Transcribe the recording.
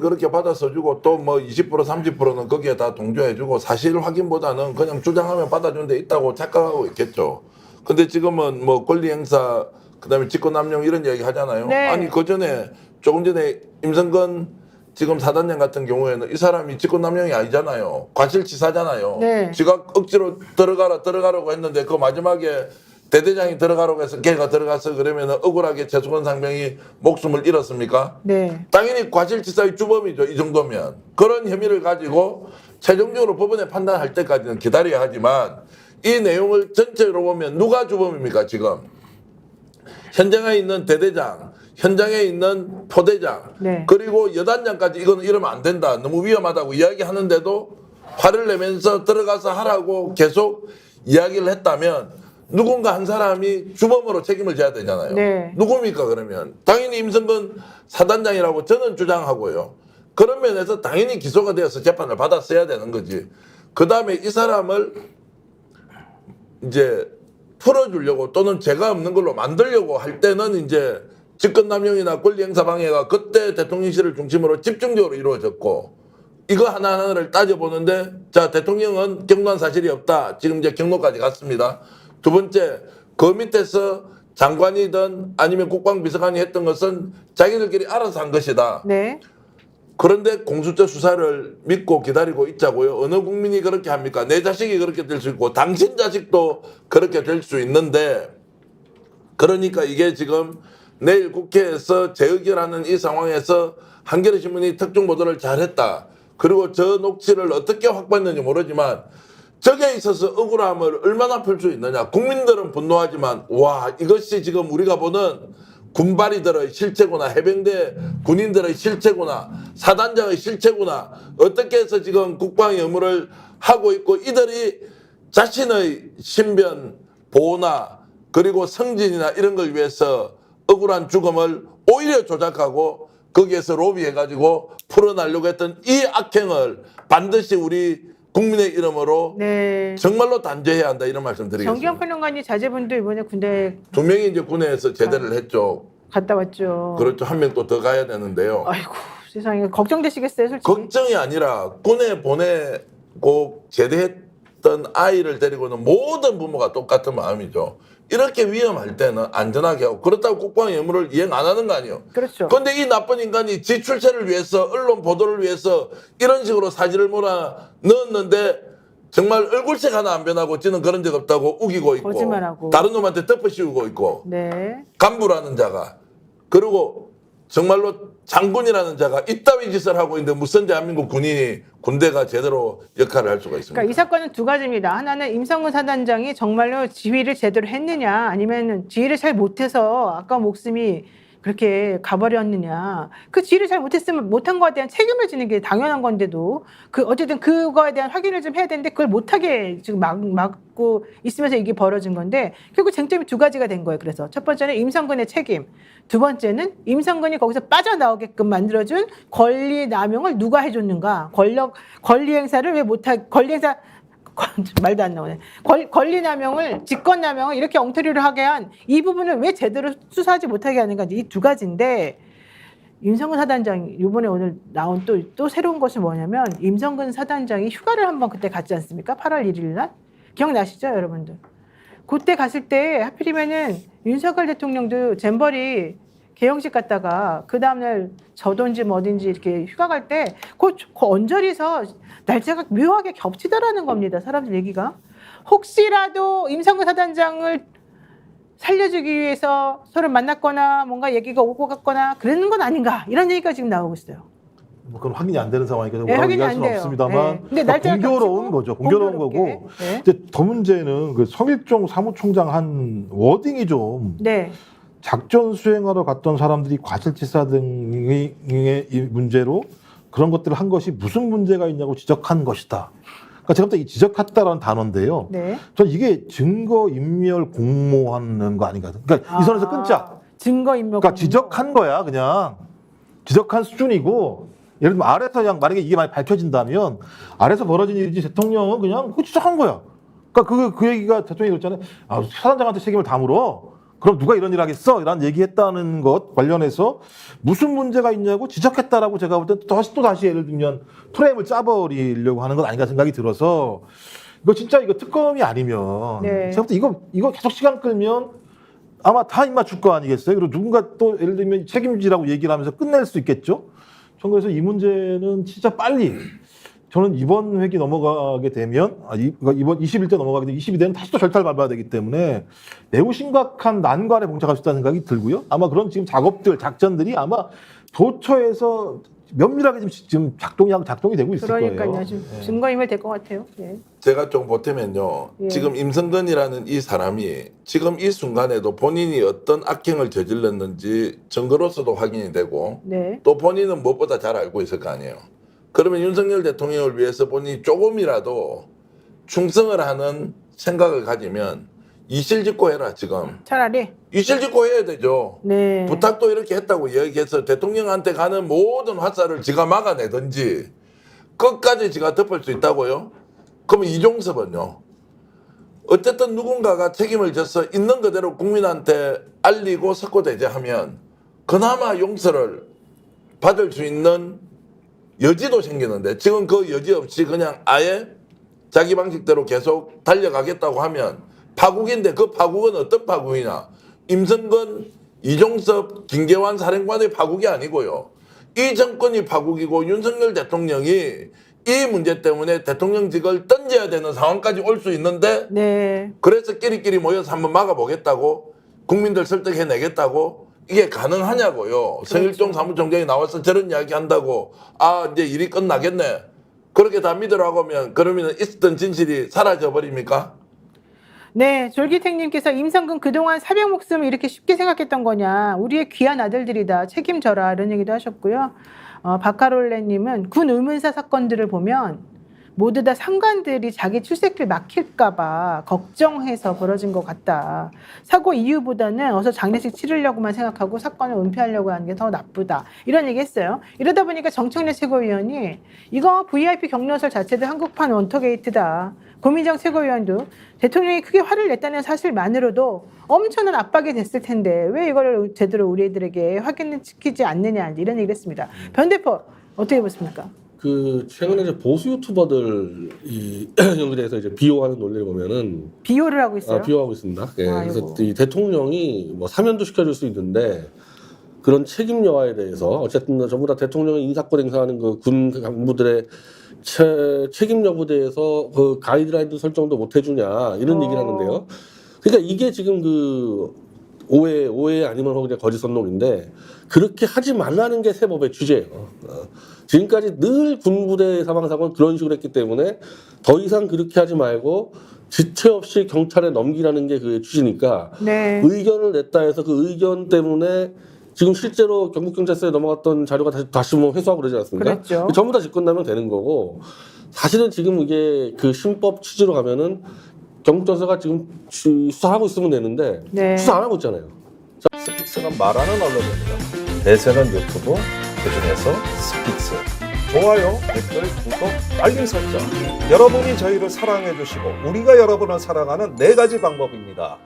그렇게 받아 써주고 또 뭐 20% 30%는 거기에 다 동조해주고 사실 확인보다는 그냥 주장하면 받아준 데 있다고 착각하고 있겠죠. 근데 지금은 뭐 권리 행사 그다음에 직권남용 이런 이야기 하잖아요. 네. 아니 그 전에 조금 전에 임성근 지금 사단장 같은 경우에는 이 사람이 직권남용이 아니잖아요. 과실치사잖아요. 네. 지가 억지로 들어가라고 했는데 그 마지막에 대대장이 들어가라고 해서 걔가 들어가서 그러면 억울하게 최수건 상병이 목숨을 잃었습니까? 네. 당연히 과실치사의 주범이죠. 이 정도면. 그런 혐의를 가지고 최종적으로 법원에 판단할 때까지는 기다려야 하지만 이 내용을 전체로 보면 누가 주범입니까 지금? 현장에 있는 대대장, 현장에 있는 포대장, 네. 그리고 여단장까지 이거는 이러면 안 된다. 너무 위험하다고 이야기하는데도 화를 내면서 들어가서 하라고 계속 이야기를 했다면 누군가 한 사람이 주범으로 책임을 져야 되잖아요. 네. 누굽니까 그러면? 당연히 임성근 사단장이라고 저는 주장하고요. 그런 면에서 당연히 기소가 되어서 재판을 받았어야 되는 거지. 그 다음에 이 사람을 이제 풀어주려고 또는 죄가 없는 걸로 만들려고 할 때는 이제 직권남용이나 권리행사방해가 그때 대통령실을 중심으로 집중적으로 이루어졌고 이거 하나하나를 따져보는데 자 대통령은 경로한 사실이 없다. 지금 이제 경로까지 갔습니다. 두 번째 그 밑에서 장관이든 아니면 국방비서관이 했던 것은 자기들끼리 알아서 한 것이다. 네. 그런데 공수처 수사를 믿고 기다리고 있자고요. 어느 국민이 그렇게 합니까? 내 자식이 그렇게 될 수 있고 당신 자식도 그렇게 될 수 있는데 그러니까 이게 지금 내일 국회에서 재의결하는 이 상황에서 한겨레 신문이 특종 보도를 잘했다. 그리고 저 녹취를 어떻게 확보했는지 모르지만 저게 있어서 억울함을 얼마나 풀 수 있느냐. 국민들은 분노하지만 와 이것이 지금 우리가 보는 군발이들의 실체구나. 해병대 군인들의 실체구나. 사단장의 실체구나. 어떻게 해서 지금 국방의 의무를 하고 있고 이들이 자신의 신변 보호나 그리고 승진이나 이런 걸 위해서 억울한 죽음을 오히려 조작하고 거기에서 로비해가지고 풀어내려고 했던 이 악행을 반드시 우리 국민의 이름으로 네. 정말로 단죄해야 한다 이런 말씀 드리겠습니다. 정기영 평론가님 자제분도 이번에 군대 두 명이 이제 군에서 제대를 했죠. 갔다 왔죠. 그렇죠. 한 명 또 더 가야 되는데요. 아이고 세상에 걱정되시겠어요, 솔직히. 걱정이 아니라 군에 보내고 제대했던 아이를 데리고는 모든 부모가 똑같은 마음이죠. 이렇게 위험할 때는 안전하게 하고 그렇다고 국방의 의무를 이행 안 하는 거 아니에요. 그렇죠. 그런데 이 나쁜 인간이 지 출세를 위해서 언론 보도를 위해서 이런 식으로 사진을 몰아 넣었는데 정말 얼굴색 하나 안 변하고 지는 그런 적 없다고 우기고 있고 거짓말하고. 다른 놈한테 덮어씌우고 있고 네. 간부라는 자가 그리고 정말로 장군이라는 자가 이따위 짓을 하고 있는데 무슨 대한민국 군인이 군대가 제대로 역할을 할 수가 있습니까? 그러니까 이 사건은 두 가지입니다. 하나는 임성근 사단장이 정말로 지휘를 제대로 했느냐, 아니면 지휘를 잘 못해서 아까 목숨이 그렇게 가버렸느냐. 그 지휘를 잘 못했으면 못한 거에 대한 책임을 지는 게 당연한 건데도 그 어쨌든 그거에 대한 확인을 좀 해야 되는데 그걸 못하게 지금 막고 있으면서 이게 벌어진 건데 결국 쟁점이 두 가지가 된 거예요. 그래서 첫 번째는 임성근의 책임, 두 번째는 임성근이 거기서 빠져나오게끔 만들어준 권리 남용을 누가 해줬는가. 권리 행사를 왜 권리 행사 말도 안 나오네. 권리 남용을, 직권 남용을 이렇게 엉터리로 하게 한 이 부분을 왜 제대로 수사하지 못하게 하는가. 이 두 가지인데 임성근 사단장이 이번에 오늘 나온 또 새로운 것이 뭐냐면 임성근 사단장이 휴가를 한번 그때 갔지 않습니까? 8월 1일 날. 기억나시죠, 여러분들? 그때 갔을 때 하필이면은 윤석열 대통령도 잼버리 개영식 갔다가 그 다음날 저돈지 뭐든지 이렇게 휴가 갈 때 그 언저리서 날짜가 묘하게 겹치더라는 겁니다. 사람들 얘기가. 혹시라도 임성근 사단장을 살려주기 위해서 서로 만났거나 뭔가 얘기가 오고 갔거나 그러는 건 아닌가 이런 얘기가 지금 나오고 있어요. 뭐 그건 확인이 안 되는 상황이니까 네, 뭐라고 확인이 얘기할 안 수는 돼요. 없습니다만 네. 근데 날짜가 공교로운 겹치고 거죠. 공교로운 공교롭게. 거고. 네. 이제 더 문제는 그 성일종 사무총장 한 워딩이 좀 네. 작전 수행하러 갔던 사람들이 과실치사 등의 이 문제로 그런 것들을 한 것이 무슨 문제가 있냐고 지적한 것이다. 그러니까 제가 볼 때 이 지적했다라는 단어인데요. 네. 전 이게 증거 인멸 공모하는 거 아닌가. 그러니까 이 선에서 끊자. 증거 인멸. 그러니까 지적한 거야, 그냥. 지적한 수준이고, 예를 들면 아래서 그냥 만약에 이게 많이 밝혀진다면, 아래서 벌어진 일이지 대통령은 그냥 그거 지적한 거야. 그러니까 그 얘기가 대통령이 그랬잖아요. 아, 사단장한테 책임을 다 물어. 그럼 누가 이런 일 하겠어? 이런 얘기했다는 것 관련해서 무슨 문제가 있냐고 지적했다라고 제가 볼 때 다시 예를 들면 프레임을 짜버리려고 하는 건 아닌가 생각이 들어서 이거 진짜 이거 특검이 아니면 네. 제가 볼 때 이거 계속 시간 끌면 아마 다 입맞출 거 아니겠어요? 그리고 누군가 또 예를 들면 책임지라고 얘기를 하면서 끝낼 수 있겠죠? 저는 그래서 이 문제는 진짜 빨리 저는 이번 회기 넘어가게 되면 이번 21대 넘어가게 되면 22대는 다시 또 절차를 밟아야 되기 때문에 매우 심각한 난관에 봉착할 수 있다는 생각이 들고요. 아마 그런 지금 작전들이 아마 도처에서 면밀하게 지금 작동이 되고 있을 그러니까요. 거예요. 지금 예. 증거인멸 될 것 같아요. 예. 제가 좀 보태면요. 예. 지금 임성근이라는 이 사람이 지금 이 순간에도 본인이 어떤 악행을 저질렀는지 증거로서도 확인이 되고 네. 또 본인은 무엇보다 잘 알고 있을 거 아니에요. 그러면 윤석열 대통령을 위해서 본인이 조금이라도 충성을 하는 생각을 가지면 이실직고 해라 지금. 차라리. 이실직고 해야 되죠. 네. 부탁도 이렇게 했다고 이야기해서 대통령한테 가는 모든 화살을 지가 막아내든지 끝까지 지가 덮을 수 있다고요? 그러면 이종섭은요? 어쨌든 누군가가 책임을 져서 있는 그대로 국민한테 알리고 석고대죄하면 그나마 용서를 받을 수 있는 여지도 생기는데 지금 그 여지 없이 그냥 아예 자기 방식대로 계속 달려가겠다고 하면 파국인데 그 파국은 어떤 파국이냐? 임성근, 이종섭, 김계환 사령관의 파국이 아니고요. 이 정권이 파국이고 윤석열 대통령이 이 문제 때문에 대통령직을 던져야 되는 상황까지 올 수 있는데 네. 그래서 끼리끼리 모여서 한번 막아보겠다고 국민들 설득해내겠다고 이게 가능하냐고요. 성일종 사무총장이 나와서 저런 이야기 한다고 이제 일이 끝나겠네. 그렇게 다 믿으라고 하면 그러면 있었던 진실이 사라져 버립니까? 네, 졸기택님께서 임성근 그동안 사병 목숨을 이렇게 쉽게 생각했던 거냐. 우리의 귀한 아들들이다. 책임져라. 이런 얘기도 하셨고요. 바카롤레님은 군 의문사 사건들을 보면 모두 다 상관들이 자기 출세길 막힐까봐 걱정해서 벌어진 것 같다. 사고 이유보다는 어서 장례식 치르려고만 생각하고 사건을 은폐하려고 하는 게 더 나쁘다. 이런 얘기 했어요. 이러다 보니까 정청래 최고위원이 이거 VIP 경로설 자체도 한국판 원터게이트다. 고민정 최고위원도 대통령이 크게 화를 냈다는 사실만으로도 엄청난 압박이 됐을 텐데 왜 이걸 제대로 우리 애들에게 확인을 시키지 않느냐 이런 얘기를 했습니다. 변대표 어떻게 보십니까? 그 최근에 이제 보수 유튜버들이 여기에 대해서 이제 비호하는 논리를 보면은 비호를 하고 있어요. 비호하고 있습니다. 예, 그래서 아이고. 이 대통령이 뭐 사면도 시켜줄 수 있는데 그런 책임 여하에 대해서 어쨌든 전부 다 대통령이 인사권 행사하는 그 군 간부들의 책임 여부에 대해서 그 가이드라인도 설정도 못 해주냐 이런 얘기를 하는데요. 그러니까 이게 지금 그 오해 아니면 혹은 거짓 선동인데 그렇게 하지 말라는 게 세법의 취지예요. 지금까지 늘 군부대 사망사고는 그런 식으로 했기 때문에 더 이상 그렇게 하지 말고 지체 없이 경찰에 넘기라는 게 그 취지니까 네. 의견을 냈다 해서 그 의견 때문에 지금 실제로 경북경찰서에 넘어갔던 자료가 다시 뭐 회수하고 그러지 않습니까? 그랬죠. 전부 다 집권하면 되는 거고 사실은 지금 이게 그 신법 취지로 가면은 경북경찰서가 지금 수사하고 있으면 되는데 네. 수사 안 하고 있잖아요. 스픽스는 말하는 언론입니다. 대세는 유튜브, 그중에서 스픽스. 좋아요, 댓글, 구독, 알림 설정. 여러분이 저희를 사랑해 주시고 우리가 여러분을 사랑하는 4가지 방법입니다.